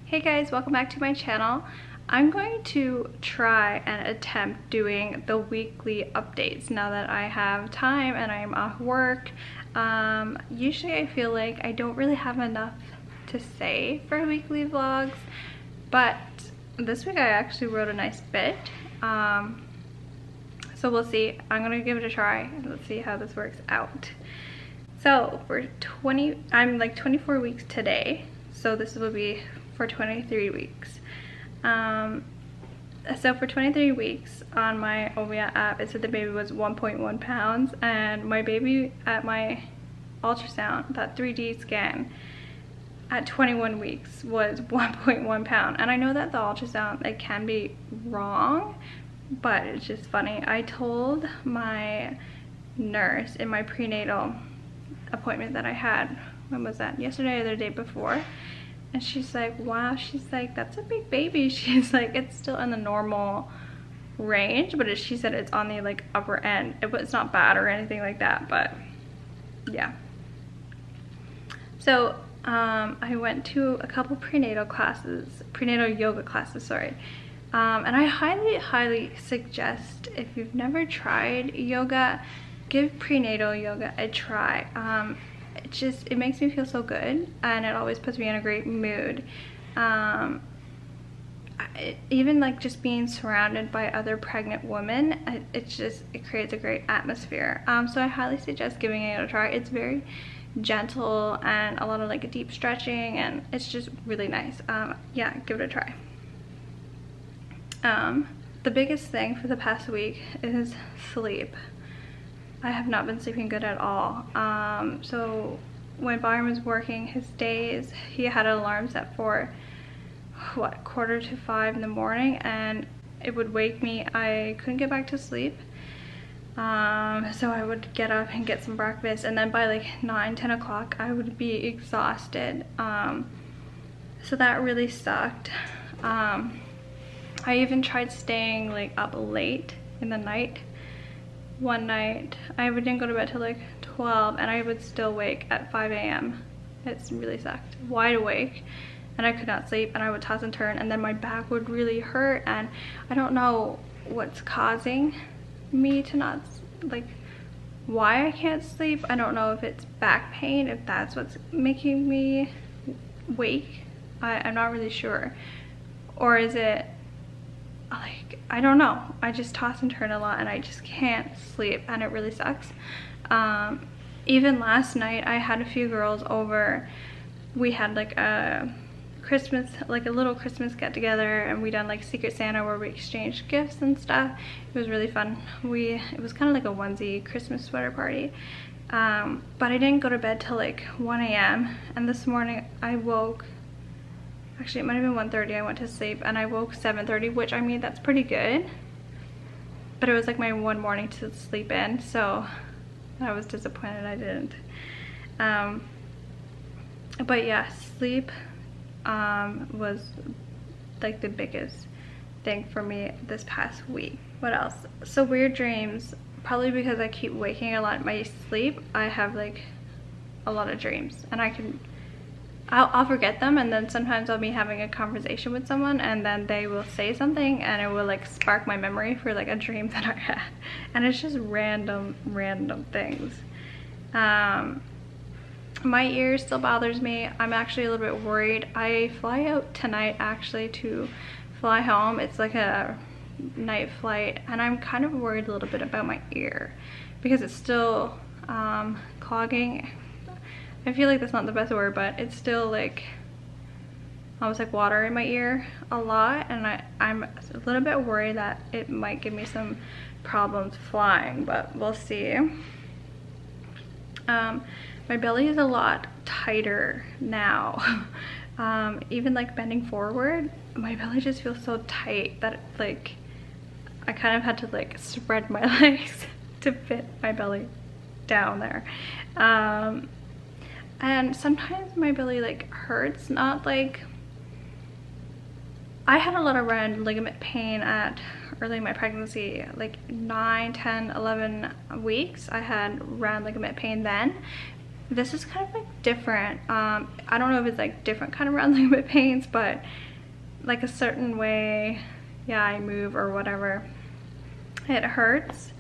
Hey guys, welcome back to my channel. I'm going to try and attempt doing the weekly updates now that I have time and I'm off work. Usually I feel like I don't really have enough to say for weekly vlogs, but this week I actually wrote a nice bit. So we'll see. I'm gonna give it a try and let's see how this works out. So I'm like 24 weeks today, so this will be for 23 weeks. So for 23 weeks on my Ovia app, it said the baby was 1.1 pounds, and my baby at my ultrasound, that 3D scan, at 21 weeks was 1.1 pound. And I know that the ultrasound, it can be wrong, but it's just funny. I told my nurse in my prenatal appointment that I had, when was that, yesterday or the day before, and she's like, wow, she's like, that's a big baby. She's like, it's still in the normal range, but she said it's on the like upper end. It's not bad or anything like that, but yeah. So I went to a couple prenatal yoga classes, sorry. And I highly suggest, if you've never tried yoga, give prenatal yoga a try. It makes me feel so good, and it always puts me in a great mood. Even like just being surrounded by other pregnant women, it creates a great atmosphere. So I highly suggest giving it a try. It's very gentle and a lot of like deep stretching, and it's just really nice. Yeah, give it a try. The biggest thing for the past week is sleep. I have not been sleeping good at all. So when Byron was working his days, he had an alarm set for what, 4:45 in the morning, and it would wake me. I couldn't get back to sleep. So I would get up and get some breakfast, and then by like 9-10 o'clock I would be exhausted. So that really sucked. I even tried staying like up late in the night. One night I didn't go to bed till like 12, and I would still wake at 5 a.m. It's really sucked. Wide awake, and I could not sleep, and I would toss and turn, and then my back would really hurt, and I don't know what's causing me to not, like, why I can't sleep. I don't know if it's back pain, if that's what's making me wake. I'm not really sure. Or is it like, I don't know, I just toss and turn a lot and I just can't sleep, and it really sucks. Even last night I had a few girls over. We had like a little Christmas get together, and we done like Secret Santa where we exchanged gifts and stuff. It was really fun. It was kind of like a onesie Christmas sweater party. But I didn't go to bed till like 1 a.m. and this morning I woke, actually it might have been 1:30, I went to sleep, and I woke 7:30, which, I mean, that's pretty good, but it was like my one morning to sleep in, so I was disappointed I didn't. But yeah, sleep was like the biggest thing for me this past week. What else? So weird dreams, probably because I keep waking a lot in my sleep. I have like a lot of dreams, and I'll forget them, and then sometimes I'll be having a conversation with someone, and then they will say something, and it will like spark my memory for like a dream that I had, and it's just random things. My ear still bothers me. I'm actually a little bit worried. I fly out tonight actually to fly home. It's like a night flight, and I'm kind of worried a little bit about my ear because it's still clogging. I feel like that's not the best word, but it's still like almost like water in my ear a lot, and I'm a little bit worried that it might give me some problems flying, but we'll see. My belly is a lot tighter now. Even like bending forward, my belly just feels so tight that like I kind of had to like spread my legs to fit my belly down there. And sometimes my belly like hurts, not like, I had a lot of round ligament pain at early in my pregnancy, like 9, 10, 11 weeks. I had round ligament pain then, this is kind of like different. I don't know if it's like different kind of round ligament pains, but like a certain way, yeah, I move or whatever, it hurts.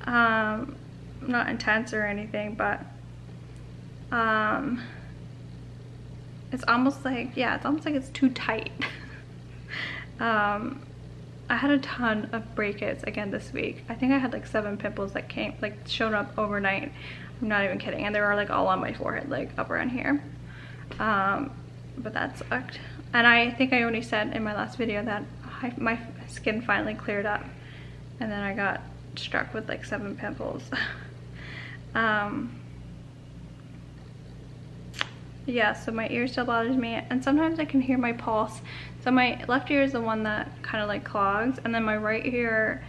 Not intense or anything, but it's almost like, yeah, it's almost like it's too tight. I had a ton of breakouts again this week. I think I had like 7 pimples that showed up overnight. I'm not even kidding. And they were like all on my forehead, like up around here. But that sucked. And I think I only said in my last video that my skin finally cleared up. And then I got struck with like 7 pimples. Yeah, so my ear still bothers me, and sometimes I can hear my pulse. So my left ear is the one that kind of like clogs, and then my right ear,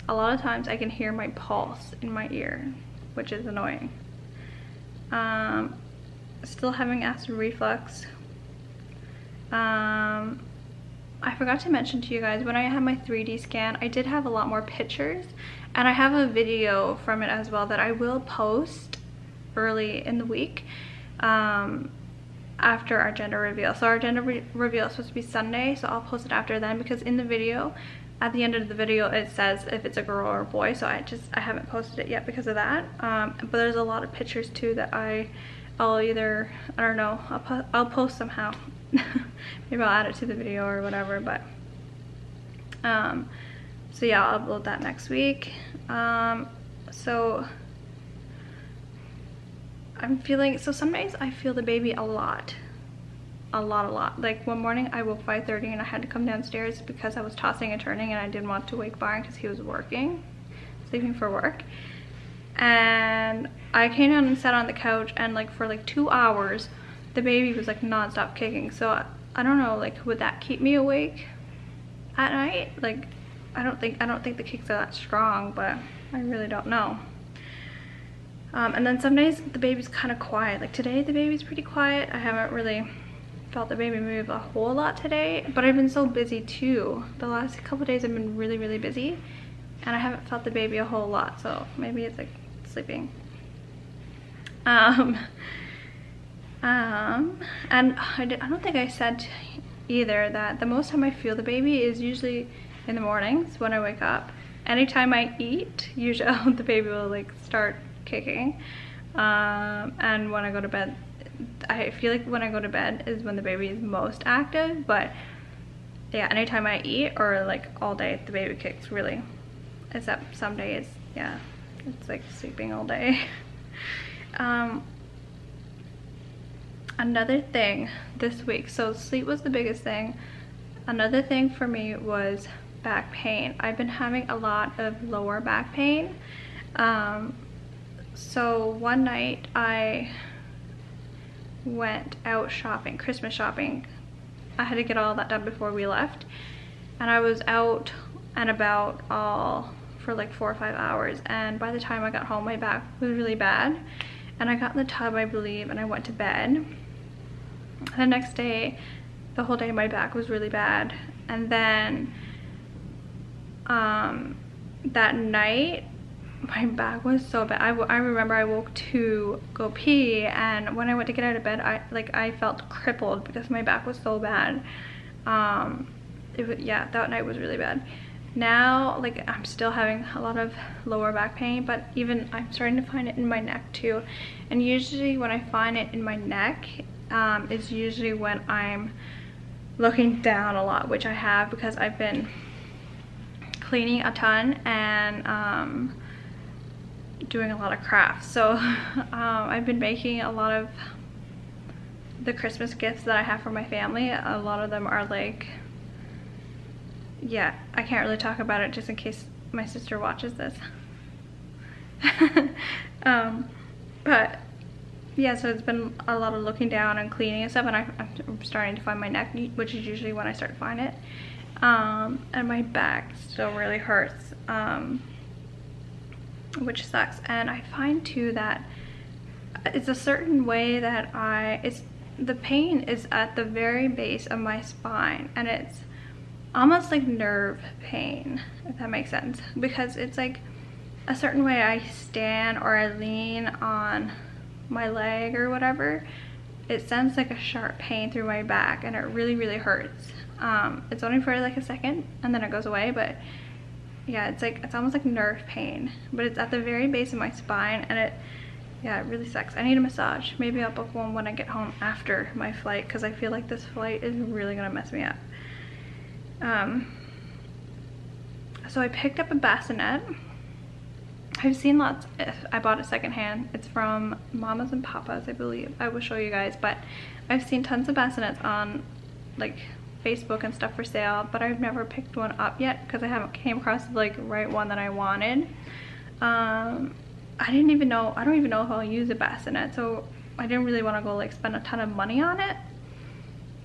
a lot of times I can hear my pulse in my ear, which is annoying. Still having acid reflux. I forgot to mention to you guys, when I had my 3D scan, I did have a lot more pictures, and I have a video from it as well that I will post early in the week. After our gender reveal. So our gender reveal is supposed to be Sunday, so I'll post it after then, because in the video, at the end of the video, it says if it's a girl or a boy, so I haven't posted it yet because of that. But there's a lot of pictures too that I'll either, I don't know, I'll post somehow. Maybe I'll add it to the video or whatever, but so yeah, I'll upload that next week. So I'm feeling, so some days I feel the baby a lot. Like one morning I woke 5:30 and I had to come downstairs because I was tossing and turning and I didn't want to wake Byron because he was sleeping for work. And I came down and sat on the couch, and like for like 2 hours the baby was like non-stop kicking. So I don't know, like would that keep me awake at night? Like I don't think the kicks are that strong, but I really don't know. And then some days the baby's kind of quiet. Like today the baby's pretty quiet. I haven't really felt the baby move a whole lot today, but I've been so busy too. The last couple of days I've been really busy, and I haven't felt the baby a whole lot, so maybe it's like sleeping. And I don't think I said either that the most time I feel the baby is usually in the mornings when I wake up. Anytime I eat, usually the baby will like start kicking. And when I go to bed, I feel like when I go to bed is when the baby is most active. But yeah, anytime I eat or like all day, the baby kicks really, except some days, yeah, it's like sleeping all day. Another thing this week, so sleep was the biggest thing. Another thing for me was back pain. I've been having a lot of lower back pain. So one night I went out shopping, Christmas shopping. I had to get all that done before we left, and I was out and about all for like 4 or 5 hours, and by the time I got home my back was really bad, and I got in the tub, I believe, and I went to bed. The next day, the whole day my back was really bad, and then that night my back was so bad. I remember I woke to go pee, and when I went to get out of bed, I felt crippled because my back was so bad. Yeah, that night was really bad. Now, like, I'm still having a lot of lower back pain, but even I'm starting to find it in my neck too. And usually when I find it in my neck, it's usually when I'm looking down a lot, which I have because I've been cleaning a ton and doing a lot of crafts. So I've been making a lot of the Christmas gifts that I have for my family. A lot of them are like, yeah, I can't really talk about it just in case my sister watches this. But yeah, so it's been a lot of looking down and cleaning and stuff, and I'm starting to find my neck, which is usually when I start to find it. And my back still really hurts, which sucks. And I find too that it's a certain way that the pain is at the very base of my spine, and it's almost like nerve pain, if that makes sense, because it's like a certain way I stand or I lean on my leg or whatever, it sends like a sharp pain through my back, and it really hurts. It's only for like a second and then it goes away, but yeah, it's almost like nerve pain, but it's at the very base of my spine, and it really sucks. I need a massage. Maybe I'll book one when I get home after my flight, because I feel like this flight is really gonna mess me up. So I picked up a bassinet. I've seen lots. I bought it secondhand. It's from Mamas and Papas, I believe. I will show you guys, but I've seen tons of bassinets on like Facebook and stuff for sale, but I've never picked one up yet because I haven't came across the like right one that I wanted. I don't even know if I'll use a bassinet, so I didn't really want to go like spend a ton of money on it.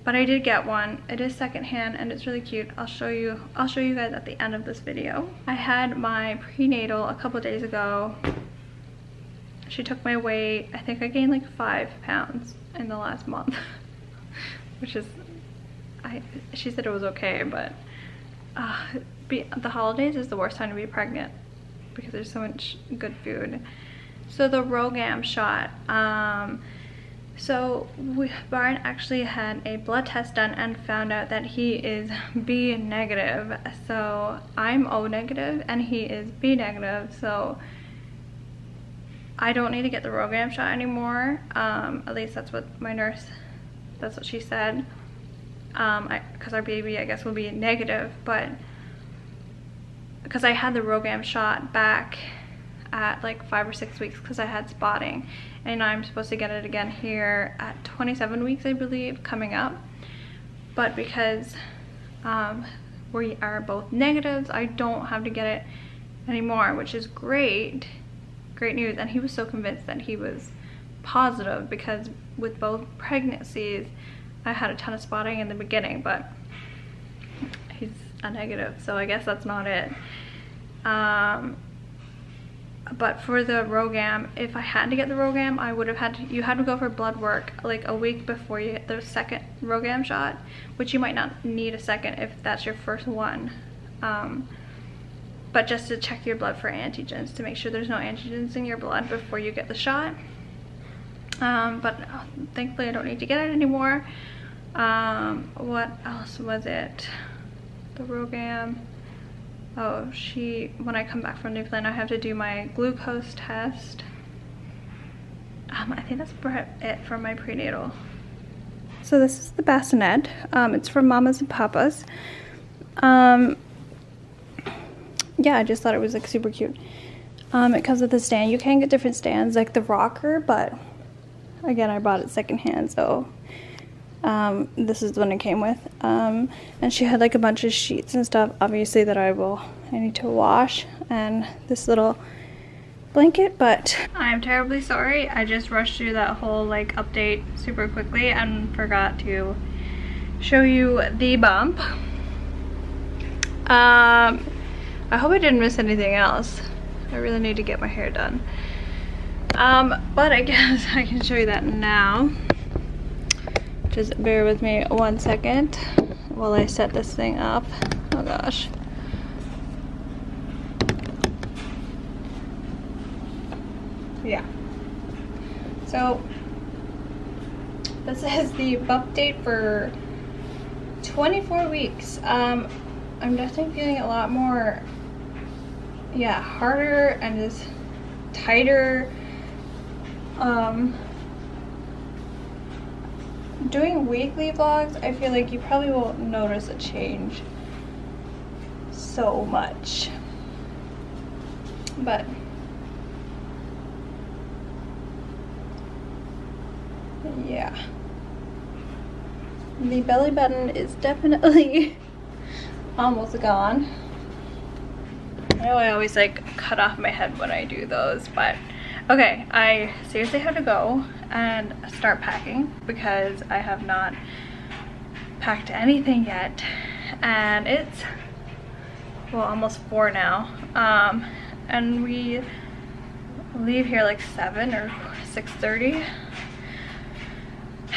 But I did get one. It is secondhand and it's really cute. I'll show you guys at the end of this video. I had my prenatal a couple days ago. She took my weight. I think I gained like 5 pounds in the last month, which is, she said it was okay, but the holidays is the worst time to be pregnant because there's so much good food. So the Rogam shot, so Byron actually had a blood test done and found out that he is B negative. So I'm O negative and he is B negative. So I don't need to get the Rogam shot anymore. At least that's what my nurse, that's what she said. Because our baby, I guess, will be negative, but because I had the Rogam shot back at like 5 or 6 weeks because I had spotting, and now I'm supposed to get it again here at 27 weeks, I believe, coming up. But because we are both negatives, I don't have to get it anymore, which is great news. And he was so convinced that he was positive because with both pregnancies I had a ton of spotting in the beginning, but he's a negative, so I guess that's not it. But for the Rogam, if I had to get the Rogam, I would have had to, you had to go for blood work like a week before you get the second Rogam shot, which you might not need a second if that's your first one. But just to check your blood for antigens, to make sure there's no antigens in your blood before you get the shot. But thankfully I don't need to get it anymore. What else was it? The Rogam. Oh, when I come back from Newfoundland, I have to do my glucose test. I think that's it for my prenatal. So this is the bassinet. It's from Mamas and Papas. Yeah, I just thought it was like super cute. It comes with a stand. You can get different stands like the rocker, but again, I bought it secondhand, so this is the one it came with. And she had like a bunch of sheets and stuff, obviously, that I need to wash, and this little blanket. But I'm terribly sorry, I just rushed through that whole like update super quickly and forgot to show you the bump. I hope I didn't miss anything else. I really need to get my hair done. But I guess I can show you that now. Just bear with me 1 second while I set this thing up. Oh gosh. Yeah. So this is the bump date for 24 weeks. I'm definitely feeling a lot more, harder and just tighter. Doing weekly vlogs, I feel like you probably won't notice a change so much, but yeah, the belly button is definitely almost gone. I know I always like cut off my head when I do those, but okay, I seriously have to go and start packing because I have not packed anything yet, and it's, well, almost 4 now, and we leave here like 7 or 6:30,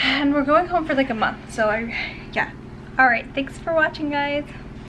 and we're going home for like a month, so yeah. All right, thanks for watching, guys.